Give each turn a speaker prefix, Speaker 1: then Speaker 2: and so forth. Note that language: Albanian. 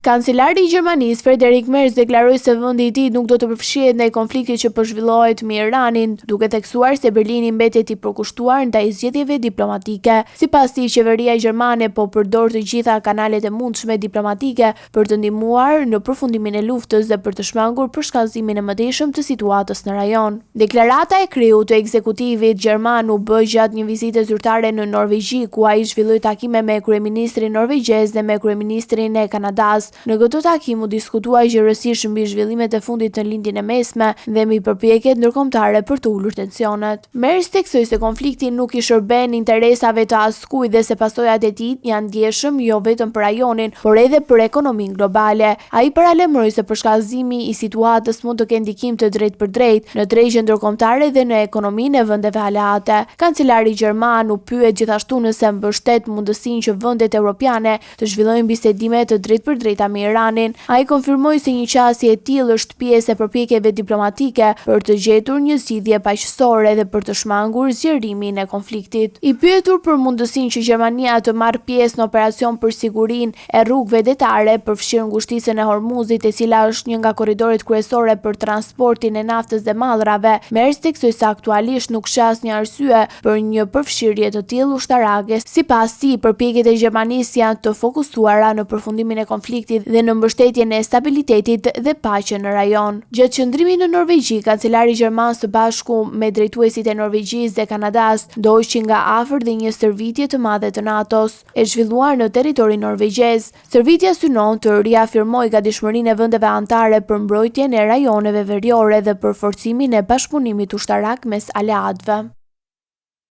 Speaker 1: Kancelari i Gjermanisë Friedrich Merz deklaroi se vendi i tij nuk do të përfshihet ndaj konfliktit që po zhvillohet me Iranin, duke theksuar se Berlini mbetet i përkushtuar ndaj zgjedhjeve diplomatike. Sipas tij, qeveria gjermane po përdor të gjitha kanalet e mundshme diplomatike për të ndihmuar në përfundimin e luftës dhe për të shmangur përshkallëzimin e mëdhenshëm të situatës në rajon. Deklarata e kriut të ekzekutivit gjerman u bë gjatë një vizite zyrtare në Norvegji, ku ai zhvilloi takime me kryeministrin norvegjez dhe me kryeministrin e Kanadas. Në këtë takim u diskutua gjërësisht mbi zhvillimet e fundit në lindjen e mesme dhe mbi përpjekjet ndërkombëtare për të ulur tensionet. Merz theksoi se konflikti nuk i shërben interesave të askujt dhe se pasojat e tij janë ndjeshëm jo vetëm për rajonin, por edhe për ekonominë globale. Ai paralajmëroi se përshkallëzimi i situatës mund të ketë ndikim të drejtë në tregjen ndërkombëtare dhe në ekonominë e vendeve aleate. Kancelari gjerman u pyet gjithashtu nëse mbështet mundësinë që vendet evropiane të zhvillojnë bisedime të drejtë me Iranin. Ai konfirmoi se një qasje e tillë është pjesë e përpjekjeve diplomatike për të gjetur një zgjidhje paqësore dhe për të shmangur zgjerimin e konfliktit. I pyetur për mundësinë që Gjermania të marrë pjesë në operacion për sigurinë e rrugëve detare, përfshirë ngushtisjen e Hormuzit, e cila është një nga korridoret kryesore për transportin e naftës dhe mallrave, Merz theksoi se aktualisht nuk ka asnjë arsye për një përfshirje të tillë ushtarake. Sipas tij, përpjekjet e Gjermanisë janë të fokusuara në përfundimin e konfliktit dhe në mbështetjen e stabilitetit dhe paqen në rajon. Gjatë qëndrimit në Norvegji, kancelari gjerman së bashku me drejtuesit e Norvegjisë dhe Kanadas ndoqi nga afër dhe një stërvitje të madhe të NATO-s, e zhvilluar në territorin norvegjez. Stërvitja synon të riafirmojë gatishmërinë e vendeve anëtare për mbrojtjen e rajoneve veriore dhe për forcimin e bashkëpunimit ushtarak mes aleatëve.